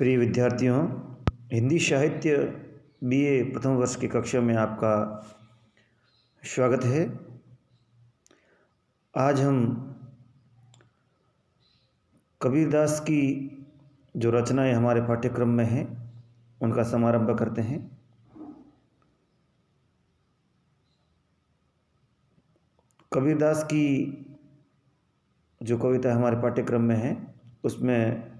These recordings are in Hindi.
प्रिय विद्यार्थियों, हिंदी साहित्य बीए प्रथम वर्ष की कक्षा में आपका स्वागत है। आज हम कबीरदास की जो रचनाएं हमारे पाठ्यक्रम में हैं उनका समारंभ करते हैं। कबीरदास की जो कविता हमारे पाठ्यक्रम में है उसमें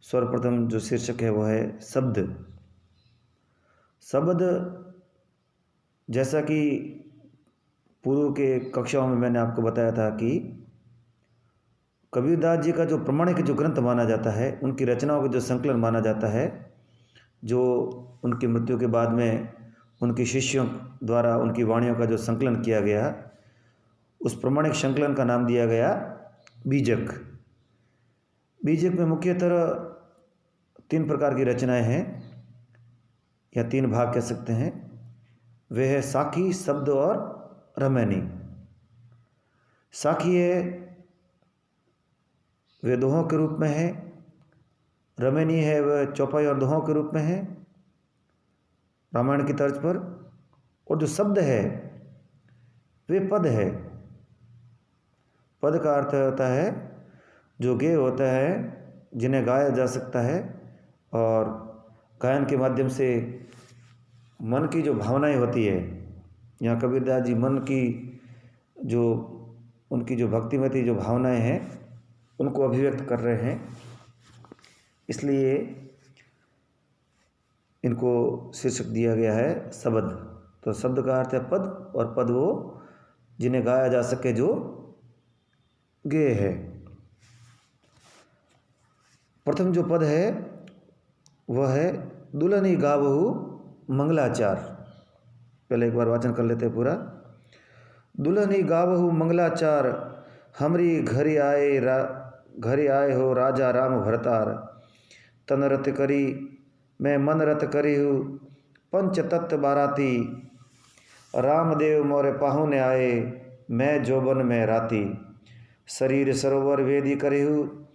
सर्वप्रथम जो शीर्षक है वो है शब्द। शब्द, जैसा कि पूर्व के कक्षाओं में मैंने आपको बताया था कि कबीरदास जी का जो प्रमाणिक जो ग्रंथ माना जाता है, उनकी रचनाओं का जो संकलन माना जाता है, जो उनकी मृत्यु के बाद में उनके शिष्यों द्वारा उनकी वाणियों का जो संकलन किया गया, उस प्रमाणिक संकलन का नाम दिया गया बीजक। बीजक में मुख्यतः 3 प्रकार की रचनाएं हैं या 3 भाग कह सकते हैं। वे है साखी, शब्द और रमैनी। साखी है वे दोहों के रूप में है, रमैनी है वह चौपाई और दोहों के रूप में है रामायण की तर्ज पर, और जो शब्द है वे पद है। पद का अर्थ होता है जो गेय होता है, जिन्हें गाया जा सकता है, और गायन के माध्यम से मन की जो भावनाएं होती है, यहाँ कबीरदास जी मन की जो उनकी जो भक्तिमती जो भावनाएं हैं उनको अभिव्यक्त कर रहे हैं, इसलिए इनको शीर्षक दिया गया है शब्द। तो शब्द का अर्थ है पद, और पद वो जिन्हें गाया जा सके, जो गेय है। प्रथम जो पद है वह है दुल्हनी गावहु मंगलाचार। पहले एक बार वाचन कर लेते हैं पूरा। दुल्हनी गावहु मंगलाचार, हमरी घरि आए हो राजा राम भरतार। तन रत करी मैं मन रत करी हूँ, पंच तत्व बाराती। रामदेव मोरे पाहुने आए, मैं जोबन में राती। शरीर सरोवर वेदी करी हूँ,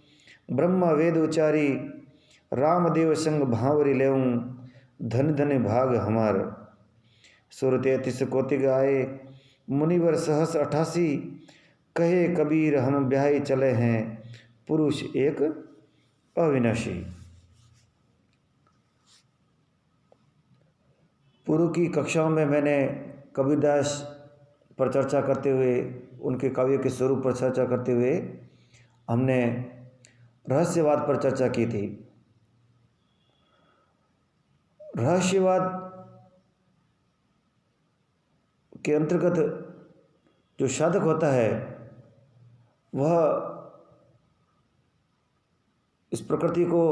ब्रह्म वेद उचारी। रामदेव संग भांवरी लेऊँ, धन धन भाग हमार। सुर 33 कोटि आए, मुनिवर सहस 88। कहे कबीर हम ब्याही चले हैं, पुरुष एक अविनाशी। पूर्व की कक्षाओं में मैंने कबीरदास पर चर्चा करते हुए, उनके काव्य के स्वरूप पर चर्चा करते हुए हमने रहस्यवाद पर चर्चा की थी। रहस्यवाद के अंतर्गत जो साधक होता है वह इस प्रकृति को,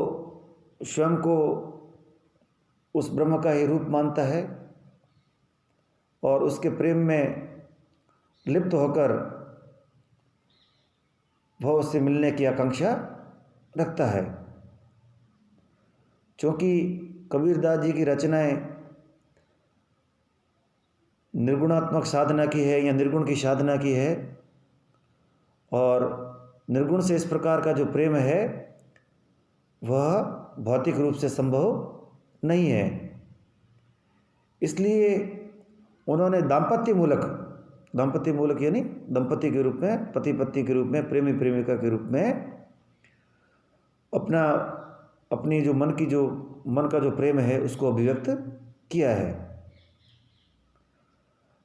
स्वयं को उस ब्रह्म का ही रूप मानता है और उसके प्रेम में लिप्त होकर वह उससे मिलने की आकांक्षा रखता है। क्योंकि कबीरदास जी की रचनाएं निर्गुणात्मक साधना की है या निर्गुण की साधना की है, और निर्गुण से इस प्रकार का जो प्रेम है वह भौतिक रूप से संभव नहीं है। इसलिए उन्होंने दाम्पत्य मूलक यानी दंपति के रूप में, पति पत्नी के रूप में, प्रेमी प्रेमिका के रूप में अपनी जो मन का जो प्रेम है उसको अभिव्यक्त किया है।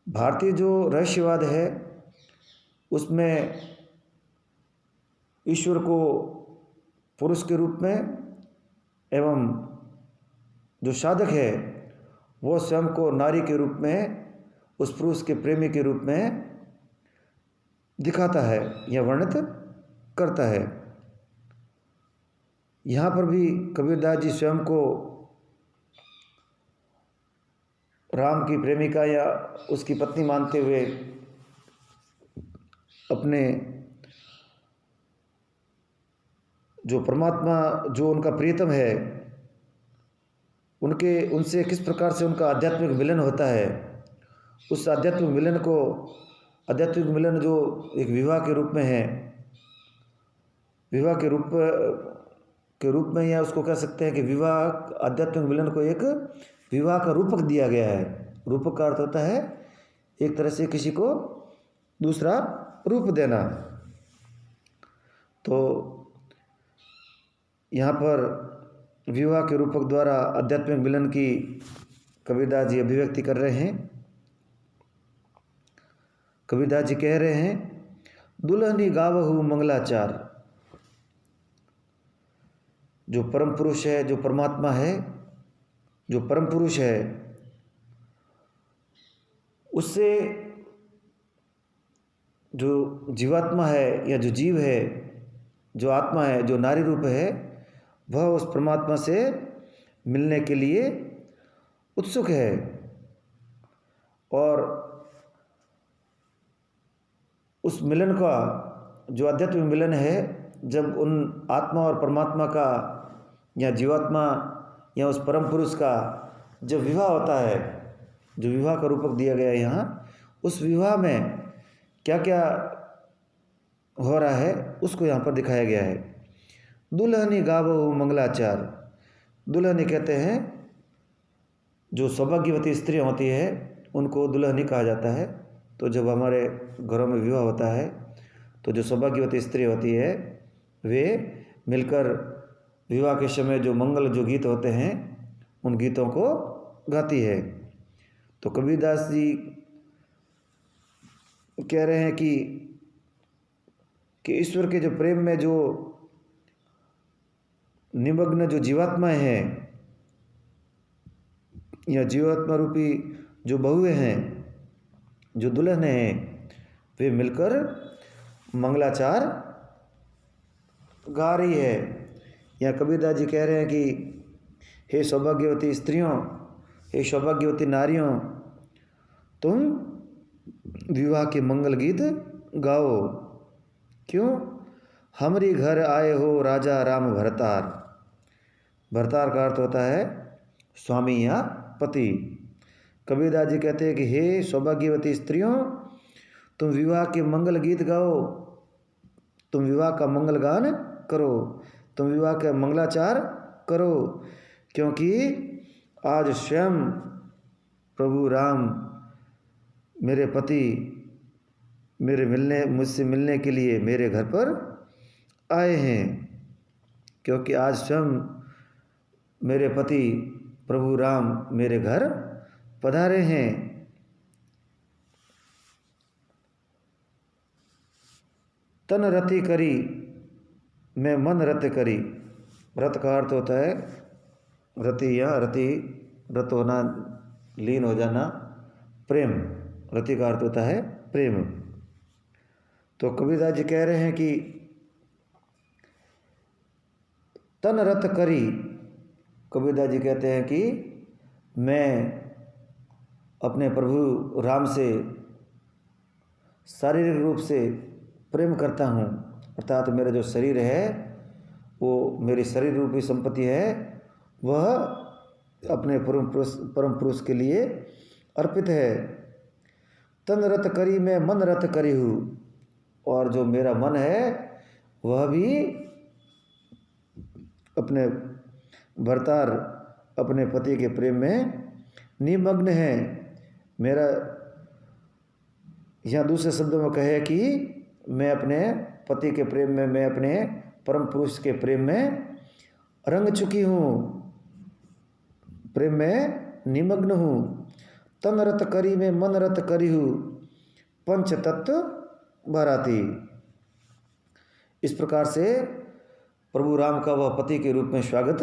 भारतीय जो रहस्यवाद है उसमें ईश्वर को पुरुष के रूप में एवं जो साधक है वो स्वयं को नारी के रूप में, उस पुरुष के प्रेमी के रूप में दिखाता है या वर्णित करता है। यहाँ पर भी कबीरदास जी स्वयं को राम की प्रेमिका या उसकी पत्नी मानते हुए अपने जो परमात्मा, जो उनका प्रियतम है, उनसे किस प्रकार से उनका आध्यात्मिक मिलन होता है, उस आध्यात्मिक मिलन जो एक विवाह के रूप में है, विवाह के रूप के रूप में, या उसको कह सकते हैं कि विवाह, आध्यात्मिक मिलन को एक विवाह का रूपक दिया गया है। रूपक का अर्थ होता है एक तरह से किसी को दूसरा रूप देना। तो यहाँ पर विवाह के रूपक द्वारा आध्यात्मिक मिलन की कबीरदास जी अभिव्यक्ति कर रहे हैं। कबीरदास जी कह रहे हैं, दुल्हनी गावहु मंगलाचार। जो परम पुरुष है, जो परमात्मा है, जो परम पुरुष है, उससे जो जीवात्मा है या जो जीव है, जो आत्मा है, जो नारी रूप है, वह उस परमात्मा से मिलने के लिए उत्सुक है। और उस मिलन का जो आध्यात्मिक मिलन है, जब उन आत्मा और परमात्मा का या जीवात्मा या उस परम पुरुष का जब विवाह होता है, जो विवाह का रूपक दिया गया है यहाँ, उस विवाह में क्या क्या हो रहा है उसको यहाँ पर दिखाया गया है। दुल्हनी गावहु मंगलाचार। दुल्हनी कहते हैं जो सौभाग्यवती स्त्रियाँ होती है, उनको दुल्हनी कहा जाता है। तो जब हमारे घरों में विवाह होता है तो जो सौभाग्यवती स्त्री होती है, वे मिलकर विवाह के समय जो मंगल जो गीत होते हैं, उन गीतों को गाती है। तो कबीरदास जी कह रहे हैं कि ईश्वर के जो प्रेम में जो निमग्न जो जीवात्माएं हैं या जीवात्मा रूपी जो बहुएं हैं, जो दुल्हनें हैं, वे मिलकर मंगलाचार गा रही है। या कबीरदास जी कह रहे हैं कि हे सौभाग्यवती स्त्रियों, हे सौभाग्यवती नारियों, तुम विवाह के मंगल गीत गाओ। क्यों? हमरी घर आए हो राजा राम भरतार। भरतार का अर्थ होता है स्वामी या पति। कबीरदास जी कहते हैं कि हे सौभाग्यवती स्त्रियों, तुम विवाह के मंगल गीत गाओ, तुम विवाह का मंगल गान करो, तुम विवाह का मंगलाचार करो, क्योंकि आज स्वयं प्रभु राम मेरे पति मुझसे मिलने के लिए मेरे घर पर आए हैं। क्योंकि आज स्वयं मेरे पति प्रभु राम मेरे घर पधारे हैं। तन रति करी मैं मन रत करी। रत का अर्थ होता है रति या रत होना, लीन हो जाना, प्रेम। रति का अर्थ होता है प्रेम। तो कबीरदास जी कह रहे हैं कि तन रत करी। कबीरदास जी कहते हैं कि मैं अपने प्रभु राम से शारीरिक रूप से प्रेम करता हूँ, अर्थात मेरा जो शरीर है वो मेरी शरीर रूपी संपत्ति है, वह अपने परम पुरुष के लिए अर्पित है। तन रत करी मैं मन रत करी हूँ। और जो मेरा मन है वह भी अपने भरतार, अपने पति के प्रेम में निमग्न है। मेरा यहाँ दूसरे शब्दों में कहे कि मैं अपने पति के प्रेम में, मैं अपने परम पुरुष के प्रेम में रंग चुकी हूँ, प्रेम में निमग्न हूँ। तन रत करी मैं मन रत करी हूँ, पंच तत्व बाराती। इस प्रकार से प्रभु राम का वह पति के रूप में स्वागत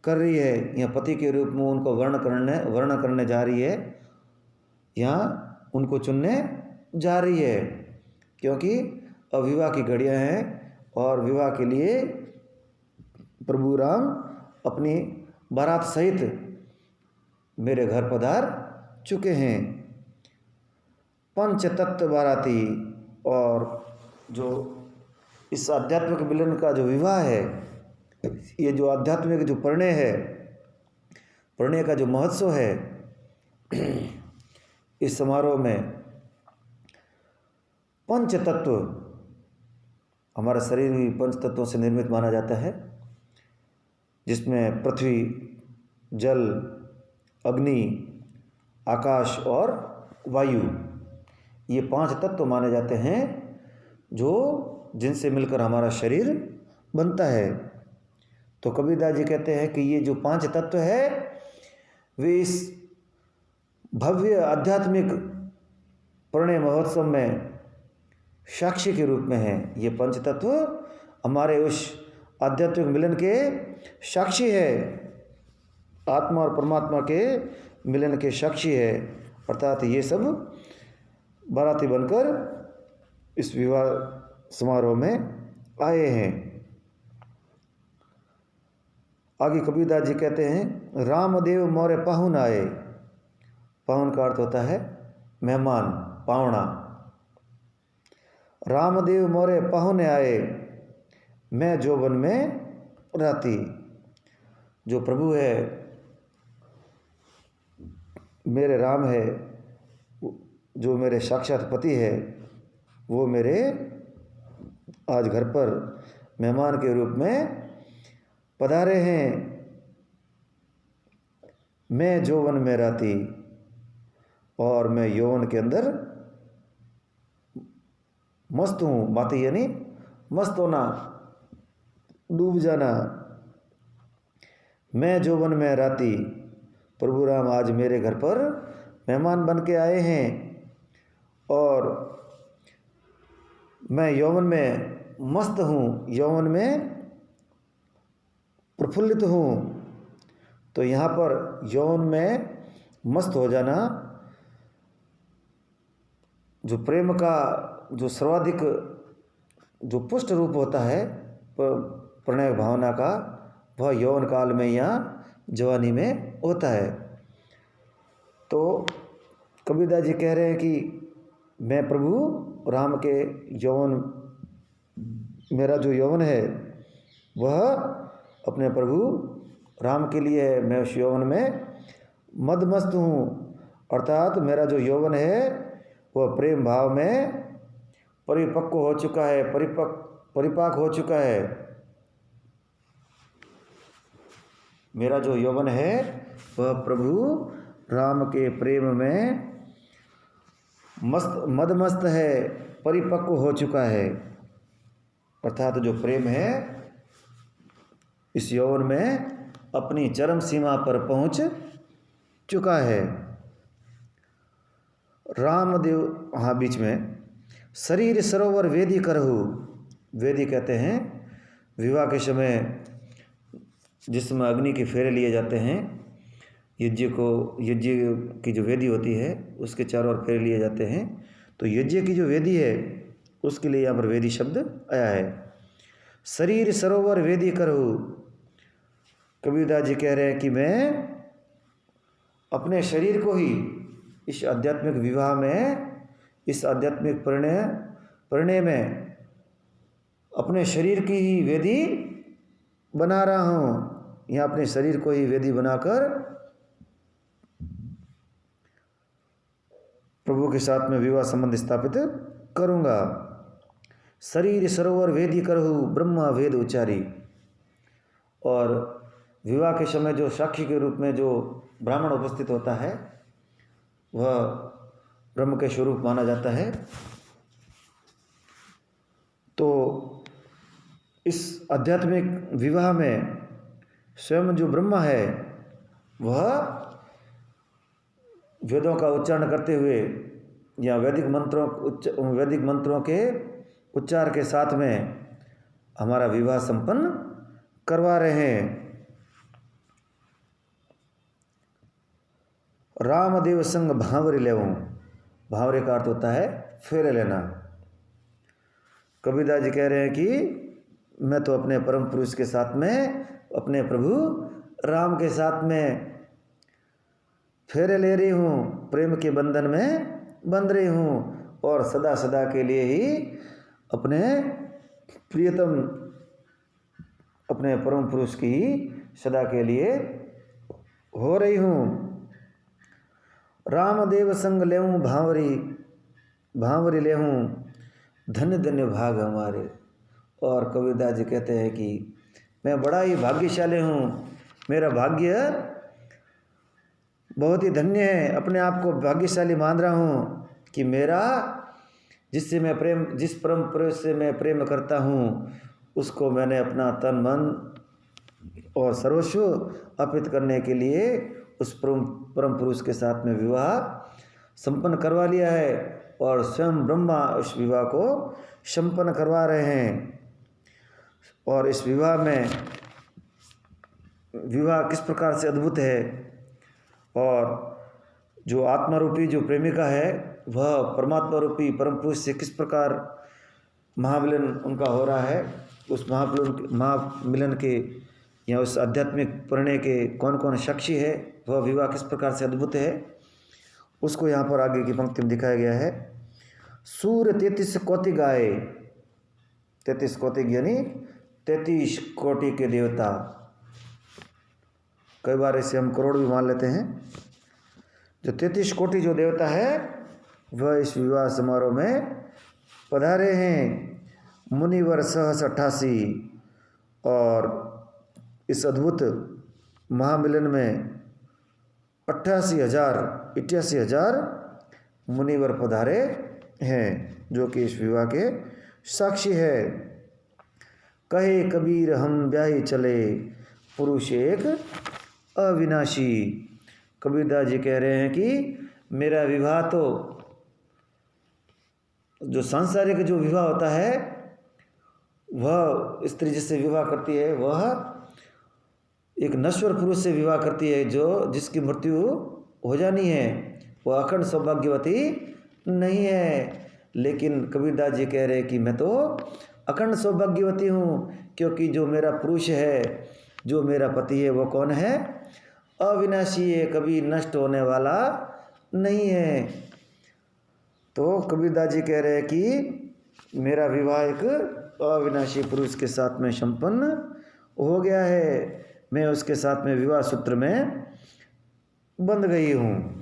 कर रही है। यहाँ पति के रूप में उनको वर्ण करने जा रही है, यहाँ उनको चुनने जा रही है। क्योंकि अब विवाह की घड़ियाँ हैं और विवाह के लिए प्रभु राम अपनी बारात सहित मेरे घर पधार चुके हैं। पंच तत्व बाराती। और जो इस आध्यात्मिक मिलन का जो विवाह है, ये जो आध्यात्मिक जो परिणय है, परिणय का जो महोत्सव है, इस समारोह में पंच तत्व, हमारा शरीर भी पंच तत्वों से निर्मित माना जाता है। जिसमें पृथ्वी, जल, अग्नि, आकाश और वायु, ये 5 तत्व माने जाते हैं जो जिनसे मिलकर हमारा शरीर बनता है। तो कबीरदास जी कहते हैं कि ये जो 5 तत्व है वे इस भव्य आध्यात्मिक प्रणय महोत्सव में साक्षी के रूप में हैं। ये 5 तत्व हमारे उस आध्यात्मिक मिलन के साक्षी है, आत्मा और परमात्मा के मिलन के साक्षी है। अर्थात ये सब बाराती बनकर इस विवाह समारोह में आए हैं। आगे कबीरदास जी कहते हैं, रामदेव मोरे पाहुन आए। पाहुन का अर्थ होता है मेहमान, पावना। रामदेव मोरे पाहुन आए, मैं जोबन में राती। जो प्रभु है, मेरे राम है, जो मेरे साक्षात पति है, वो मेरे आज घर पर मेहमान के रूप में पधारे हैं। मैं यौवन में राती, और मैं यौवन के अंदर मस्त हूँ। माती यानी मस्त होना, डूब जाना। मैं यौवन में राती, प्रभु राम आज मेरे घर पर मेहमान बन के आए हैं और मैं यौवन में मस्त हूँ, यौवन में प्रफुल्लित हूँ। तो यहाँ पर यौवन में मस्त हो जाना, जो प्रेम का जो सर्वाधिक जो पुष्ट रूप होता है प्रणय भावना का, वह यौवन काल में या जवानी में होता है। तो कबीरदास जी कह रहे हैं कि मैं प्रभु राम के यौवन, मेरा जो यौवन है वह अपने प्रभु राम के लिए है। मैं उस यौवन में मदमस्त हूँ। अर्थात मेरा जो यौवन है वह प्रेम भाव में परिपक्व हो चुका है, परिपाक हो चुका है। मेरा जो यौवन है वह प्रभु राम के प्रेम में मदमस्त है, परिपक्व हो चुका है। अर्थात जो प्रेम है इस यौवन में अपनी चरम सीमा पर पहुंच चुका है। रामदेव, हाँ बीच में, शरीर सरोवर वेदी करहु। वेदी कहते हैं विवाह के समय जिसमें अग्नि के फेरे लिए जाते हैं, यज्ञ की जो वेदी होती है उसके चारों ओर फेरे लिए जाते हैं। तो यज्ञ की जो वेदी है उसके लिए यहाँ पर वेदी शब्द आया है। शरीर सरोवर वेदी करहु। कबीरदास जी कह रहे हैं कि मैं अपने शरीर को ही इस आध्यात्मिक विवाह में, इस आध्यात्मिक परिणय में अपने शरीर की ही वेदी बना रहा हूँ। यहाँ अपने शरीर को ही वेदी बनाकर प्रभु के साथ में विवाह संबंध स्थापित करूँगा। शरीर सरोवर वेदी करहु, ब्रह्मा वेद उच्चारी। और विवाह के समय जो साक्षी के रूप में जो ब्राह्मण उपस्थित होता है वह ब्रह्म के स्वरूप माना जाता है। तो इस आध्यात्मिक विवाह में स्वयं जो ब्रह्मा है वह वेदों का उच्चारण करते हुए या वैदिक मंत्रों के उच्चार के साथ में हमारा विवाह संपन्न करवा रहे हैं। रामदेव संग भांवरे लेवूं। भांवरे का अर्थ होता है फेरे लेना। कबीरदास जी कह रहे हैं कि मैं तो अपने परम पुरुष के साथ में, अपने प्रभु राम के साथ में फेरे ले रही हूँ, प्रेम के बंधन में बंध रही हूँ और सदा सदा के लिए ही अपने प्रियतम, अपने परम पुरुष की सदा के लिए हो रही हूँ। रामदेव संग लेऊं भांवरी लेहूं, धन्य धन्य भाग हमारे। और कबीरदास जी कहते हैं कि मैं बड़ा ही भाग्यशाली हूँ, मेरा भाग्य बहुत ही धन्य है, अपने आप को भाग्यशाली मान रहा हूँ कि मेरा जिस परम पुरुष से मैं प्रेम करता हूँ उसको मैंने अपना तन मन और सर्वस्व अर्पित करने के लिए उस परम पुरुष के साथ में विवाह संपन्न करवा लिया है और स्वयं ब्रह्मा उस विवाह को संपन्न करवा रहे हैं। और इस विवाह किस प्रकार से अद्भुत है और जो आत्मा रूपी जो प्रेमिका है वह परमात्मा रूपी परम पुरुष से किस प्रकार महामिलन उनका हो रहा है, उस महामिलन के या उस आध्यात्मिक परिणय के कौन कौन साक्षी है, वह विवाह किस प्रकार से अद्भुत है, उसको यहाँ पर आगे की पंक्ति में दिखाया गया है। सूर्य 33 कोटि गाए, 33 कोटि यानी 33 कोटि के देवता, कई बार इसे हम करोड़ भी मान लेते हैं। जो 33 कोटि जो देवता है वह इस विवाह समारोह में पधारे हैं। मुनिवर सहस 88 और इस अद्भुत महामिलन में 88,000 मुनिवर पधारे हैं जो कि इस विवाह के साक्षी है। कहे कबीर हम ब्याही चले, पुरुष एक अविनाशी। कबीरदास जी कह रहे हैं कि मेरा विवाह तो जो सांसारिक जो विवाह होता है वह स्त्री जिससे विवाह करती है वह एक नश्वर पुरुष से विवाह करती है जो जिसकी मृत्यु हो जानी है, वह अखंड सौभाग्यवती नहीं है। लेकिन कबीरदास जी कह रहे हैं कि मैं तो अखंड सौभाग्यवती हूँ, क्योंकि जो मेरा पुरुष है, जो मेरा पति है, वो कौन है? अविनाशी है, कभी नष्ट होने वाला नहीं है। तो कबीरदास जी कह रहे हैं कि मेरा विवाह एक अविनाशी पुरुष के साथ में संपन्न हो गया है, मैं उसके साथ में विवाह सूत्र में बंध गई हूँ।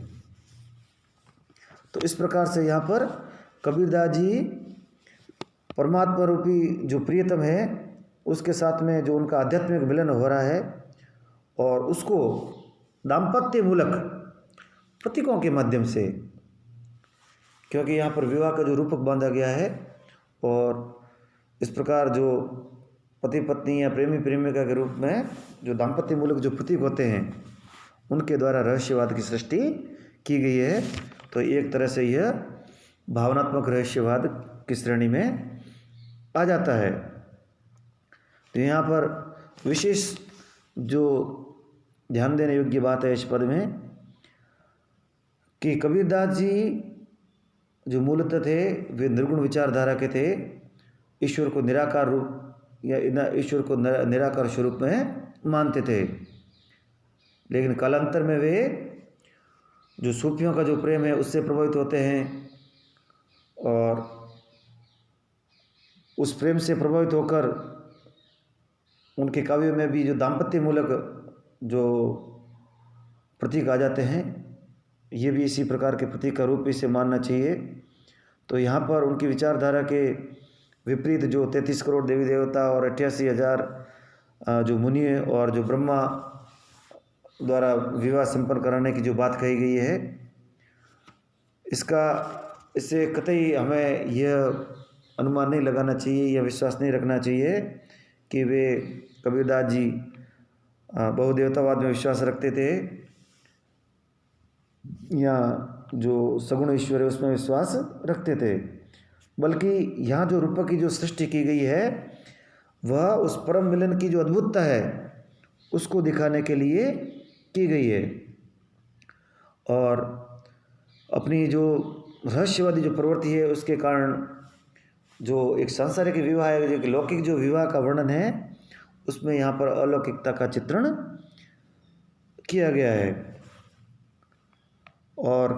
तो इस प्रकार से यहाँ पर कबीरदास जी परमात्मा रूपी जो प्रियतम है उसके साथ में जो उनका आध्यात्मिक मिलन हो रहा है और उसको दाम्पत्य मूलक प्रतीकों के माध्यम से, क्योंकि यहाँ पर विवाह का जो रूपक बांधा गया है और इस प्रकार जो पति पत्नी या प्रेमी प्रेमिका के रूप में जो दाम्पत्य मूलक जो प्रतीक होते हैं उनके द्वारा रहस्यवाद की सृष्टि की गई है। तो एक तरह से यह भावनात्मक रहस्यवाद की श्रेणी में आ जाता है। तो यहाँ पर विशेष जो ध्यान देने योग्य बात है इस पद में कि कबीरदास जी जो मूलतः थे वे निर्गुण विचारधारा के थे, ईश्वर को निराकार रूप या ईश्वर को निराकार स्वरूप में मानते थे। लेकिन कालांतर में वे जो सूफियों का जो प्रेम है उससे प्रभावित होते हैं और उस प्रेम से प्रभावित होकर उनके काव्यों में भी जो दाम्पत्य मूलक जो प्रतीक आ जाते हैं, ये भी इसी प्रकार के प्रतीक का रूप इसे मानना चाहिए। तो यहाँ पर उनकी विचारधारा के विपरीत जो 33 करोड़ देवी देवता और 88,000 जो मुनि और जो ब्रह्मा द्वारा विवाह संपन्न कराने की जो बात कही गई है, इससे कतई हमें यह अनुमान नहीं लगाना चाहिए या विश्वास नहीं रखना चाहिए कि वे कबीरदास जी बहुदेवतावाद में विश्वास रखते थे या जो सगुण ईश्वर है उसमें विश्वास रखते थे, बल्कि यहाँ जो रूपक की जो सृष्टि की गई है वह उस परम मिलन की जो अद्भुतता है उसको दिखाने के लिए की गई है। और अपनी जो रहस्यवादी जो प्रवृत्ति है उसके कारण जो एक सांसारिक विवाह है, जो लौकिक जो विवाह का वर्णन है उसमें यहाँ पर अलौकिकता का चित्रण किया गया है। और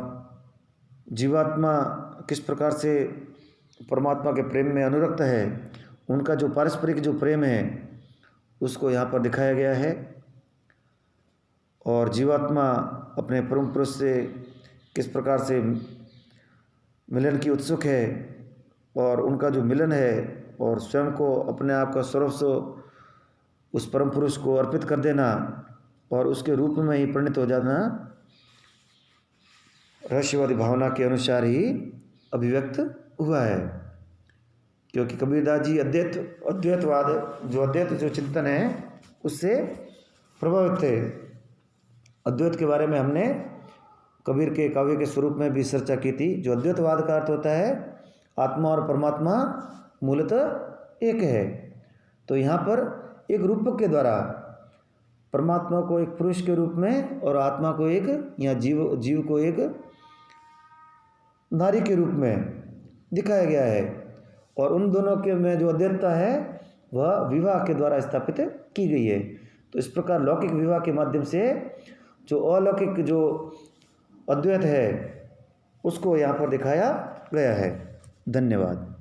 जीवात्मा किस प्रकार से परमात्मा के प्रेम में अनुरक्त है, उनका जो पारस्परिक जो प्रेम है उसको यहाँ पर दिखाया गया है। और जीवात्मा अपने परम पुरुष से किस प्रकार से मिलन की उत्सुक है और उनका जो मिलन है और स्वयं को अपने आप का सर्वस्व उस परम पुरुष को अर्पित कर देना और उसके रूप में ही परिणत हो जाना रहस्यवादी भावना के अनुसार ही अभिव्यक्त हुआ है। क्योंकि कबीरदास जी अद्वैतवाद अद्वैत जो चिंतन है उससे प्रभावित थे। अद्वैत के बारे में हमने कबीर के काव्य के स्वरूप में भी चर्चा की थी। जो अद्वैतवाद का अर्थ होता है आत्मा और परमात्मा मूलतः एक है। तो यहाँ पर एक रूपक के द्वारा परमात्मा को एक पुरुष के रूप में और आत्मा को एक या जीव को एक नारी के रूप में दिखाया गया है। और उन दोनों के में जो अद्वैतता है वह विवाह के द्वारा स्थापित की गई है। तो इस प्रकार लौकिक विवाह के माध्यम से जो अलौकिक जो अद्वैत है उसको यहाँ पर दिखाया गया है। धन्यवाद।